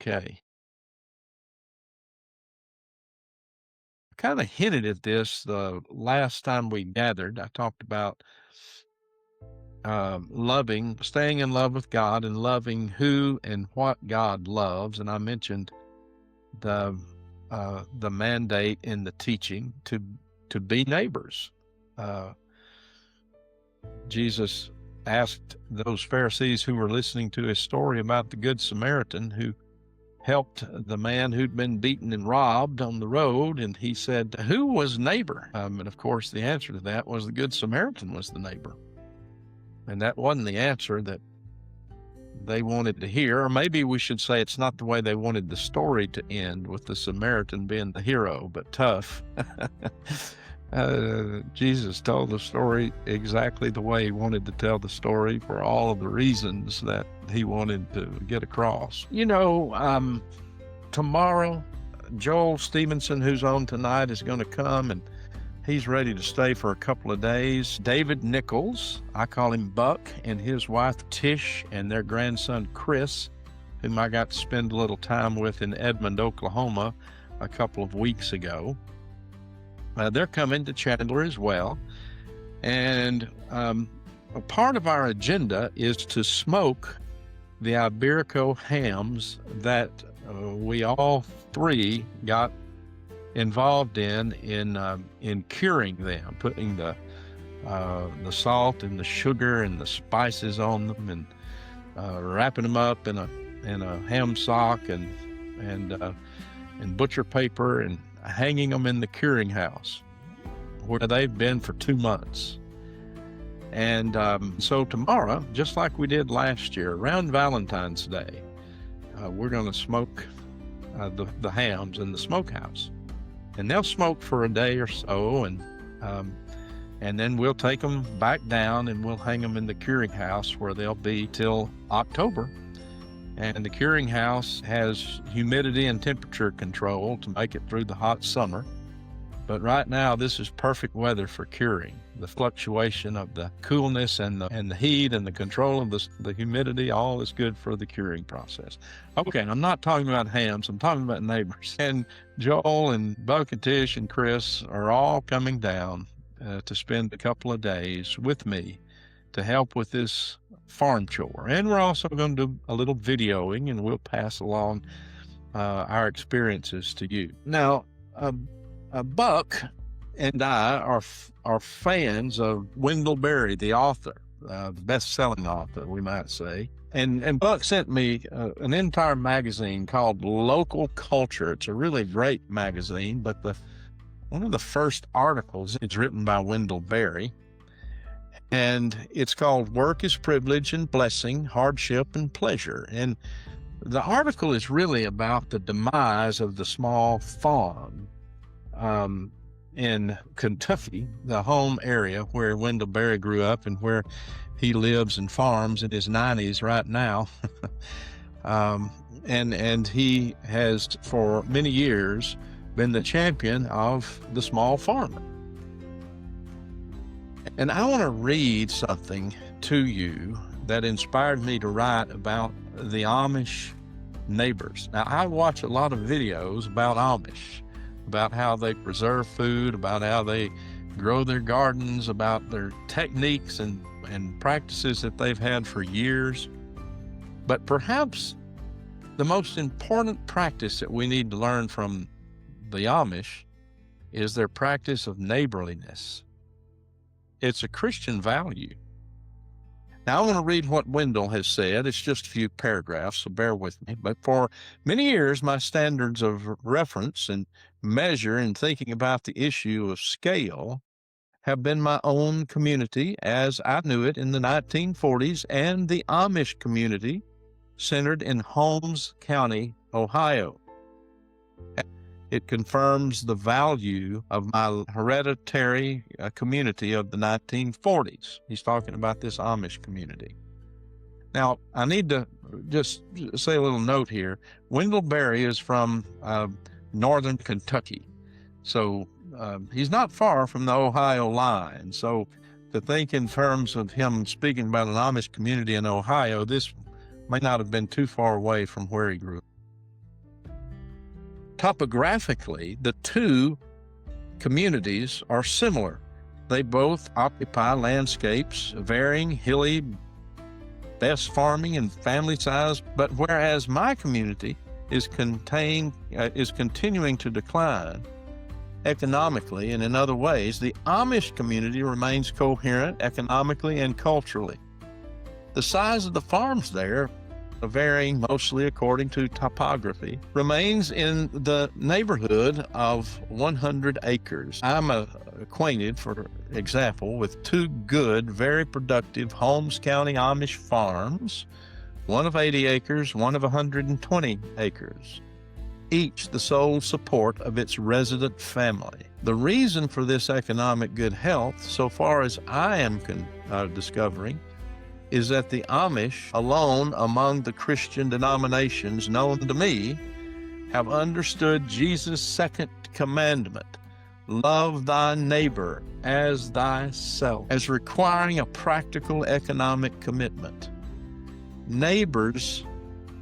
Okay. I kind of hinted at this the last time we gathered. I talked about loving, staying in love with God and loving who and what God loves. And I mentioned the the mandate in the teaching to be neighbors. Uh, Jesus asked those Pharisees who were listening to his story about the Good Samaritan who helped the man who'd been beaten and robbed on the road, and he said, "Who was neighbor?" And of course, the answer to that was the Good Samaritan was the neighbor, and that wasn't the answer that they wanted to hear. Or maybe we should say it's not the way they wanted the story to end, with the Samaritan being the hero, but tough. Jesus told the story exactly the way he wanted to tell the story for all of the reasons that he wanted to get across. Tomorrow, Joel Stevenson, who's on tonight, is going to come, and he's ready to stay for a couple of days. David Nichols, I call him Buck, and his wife Tish, and their grandson Chris, whom I got to spend a little time with in Edmond, Oklahoma, a couple of weeks ago. They're coming to Chandler as well. And a part of our agenda is to smoke the Iberico hams that we all three got involved in curing them, putting the salt and the sugar and the spices on them, and wrapping them up in a ham sock and butcher paper, and hanging them in the curing house where they've been for 2 months. And so tomorrow, just like we did last year, around Valentine's Day, we're going to smoke the hams in the smokehouse. And they'll smoke for a day or so, and then we'll take them back down and we'll hang them in the curing house where they'll be till October. And the curing house has humidity and temperature control to make it through the hot summer. But right now, this is perfect weather for curing. The fluctuation of the coolness and the heat and the control of the humidity, all is good for the curing process. Okay, I'm not talking about hams, I'm talking about neighbors. And Joel and Buck and Tish and Chris are all coming down to spend a couple of days with me to help with this farm chore. And we're also going to do a little videoing, and we'll pass along our experiences to you. Now, Buck and I are fans of Wendell Berry, the author, the best-selling author, we might say. And Buck sent me an entire magazine called Local Culture. It's a really great magazine, but one of the first articles is written by Wendell Berry, and it's called Work is Privilege and Blessing, Hardship and Pleasure. And the article is really about the demise of the small farm in Kentucky, the home area where Wendell Berry grew up and where he lives and farms in his 90s right now. And he has for many years been the champion of the small farmer. And I want to read something to you that inspired me to write about the Amish neighbors. Now, I watch a lot of videos about Amish, about how they preserve food, about how they grow their gardens, about their techniques and practices that they've had for years. But perhaps the most important practice that we need to learn from the Amish is their practice of neighborliness. It's a Christian value. Now, I want to read what Wendell has said. It's just a few paragraphs, so bear with me. But for many years, my standards of reference and measure in thinking about the issue of scale have been my own community as I knew it in the 1940s and the Amish community centered in Holmes County, Ohio. It confirms the value of my hereditary community of the 1940s. He's talking about this Amish community. Now, I need to just say a little note here. Wendell Berry is from northern Kentucky, so he's not far from the Ohio line. So to think in terms of him speaking about an Amish community in Ohio, this may not have been too far away from where he grew up. Topographically, the two communities are similar. They both occupy landscapes varying, hilly, best farming and family size, but whereas my community is continuing to decline economically and in other ways, the Amish community remains coherent economically and culturally. The size of the farms there, varying mostly according to topography, remains in the neighborhood of 100 acres. I'm acquainted, for example, with two good, very productive Holmes County Amish farms, one of 80 acres, one of 120 acres, each the sole support of its resident family. The reason for this economic good health, so far as I am discovering, is that the Amish, alone among the Christian denominations known to me, have understood Jesus' second commandment, love thy neighbor as thyself, as requiring a practical economic commitment. Neighbors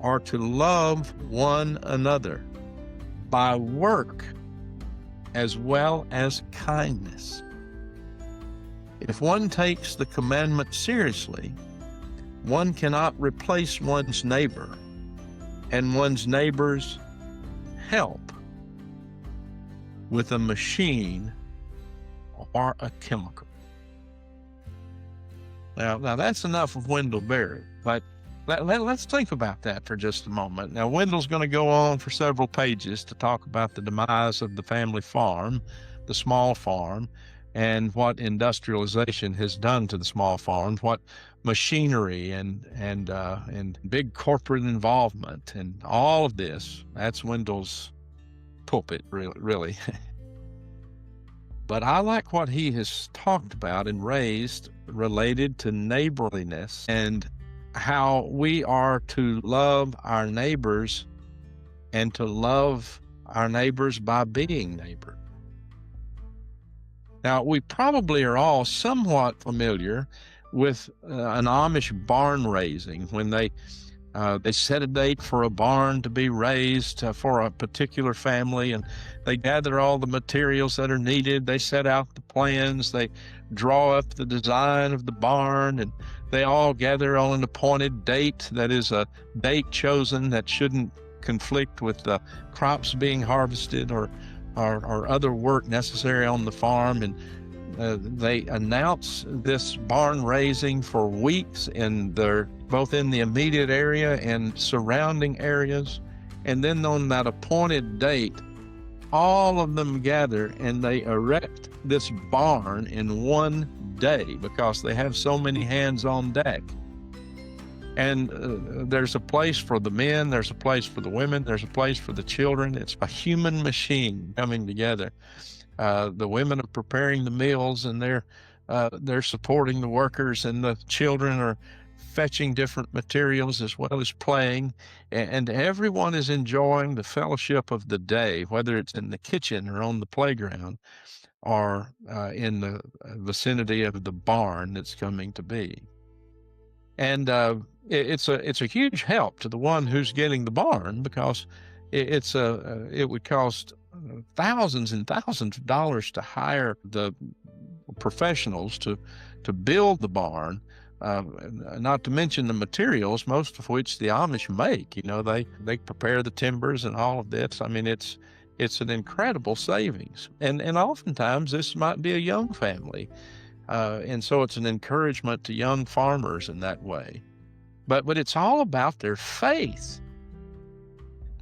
are to love one another by work as well as kindness. If one takes the commandment seriously, one cannot replace one's neighbor and one's neighbor's help with a machine or a chemical. Now that's enough of Wendell Berry, but let's think about that for just a moment. Now, Wendell's going to go on for several pages to talk about the demise of the family farm, the small farm, and what industrialization has done to the small farms, what machinery and big corporate involvement and all of this. That's Wendell's pulpit, really. But I like what he has talked about and raised related to neighborliness and how we are to love our neighbors and to love our neighbors by being neighbor. Now, we probably are all somewhat familiar with an Amish barn raising, when they set a date for a barn to be raised for a particular family, and they gather all the materials that are needed. They set out the plans, they draw up the design of the barn, and they all gather on an appointed date that is a date chosen that shouldn't conflict with the crops being harvested or other work necessary on the farm. And they announce this barn raising for weeks both in the immediate area and surrounding areas. And then on that appointed date, all of them gather and they erect this barn in one day because they have so many hands on deck. And there's a place for the men, there's a place for the women, there's a place for the children. It's a human machine coming together. The women are preparing the meals, and they're supporting the workers, and the children are fetching different materials as well as playing, and everyone is enjoying the fellowship of the day, whether it's in the kitchen or on the playground or in the vicinity of the barn that's coming to be. And it's a huge help to the one who's getting the barn, because it would cost thousands and thousands of dollars to hire the professionals to build the barn, not to mention the materials, most of which the Amish make. They prepare the timbers and all of this. I mean, it's an incredible savings, and oftentimes this might be a young family, and so it's an encouragement to young farmers in that way. But it's all about their faith.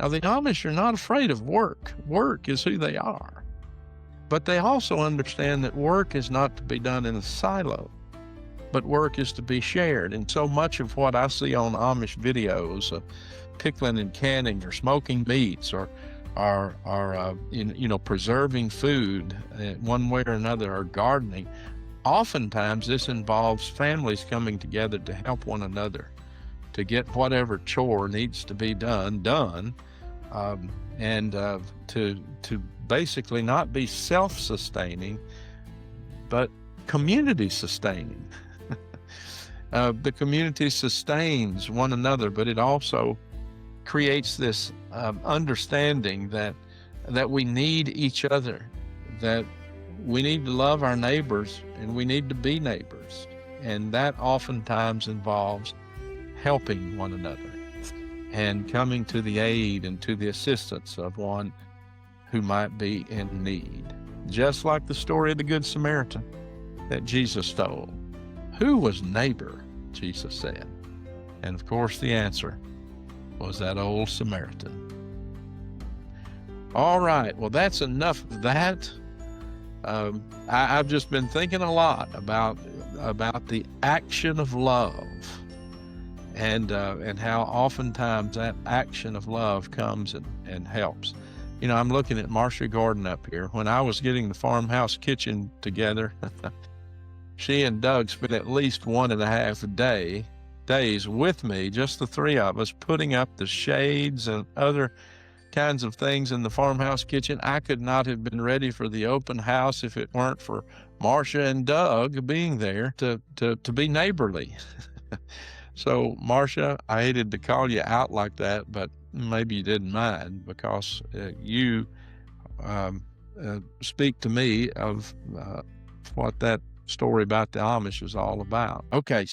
Now, the Amish are not afraid of work. Work is who they are. But they also understand that work is not to be done in a silo, but work is to be shared. And so much of what I see on Amish videos of pickling and canning or smoking meats or preserving food one way or another, or gardening, oftentimes this involves families coming together to help one another, to get whatever chore needs to be done, and to basically not be self-sustaining, but community-sustaining. The community sustains one another, but it also creates this understanding that that we need each other, that we need to love our neighbors and we need to be neighbors. And that oftentimes involves helping one another and coming to the aid and to the assistance of one who might be in need. Just like the story of the Good Samaritan that Jesus told. Who was neighbor? Jesus said. And of course the answer was that old Samaritan. All right, well, that's enough of that. I've just been thinking a lot about the action of love, and how oftentimes that action of love comes and helps. You know, I'm looking at Marcia Gordon up here. When I was getting the farmhouse kitchen together, she and Doug spent at least 1.5 days with me, just the three of us, putting up the shades and other kinds of things in the farmhouse kitchen. I could not have been ready for the open house if it weren't for Marcia and Doug being there to be neighborly. So, Marcia, I hated to call you out like that, but maybe you didn't mind, because you speak to me of what that story about the Amish is all about. Okay,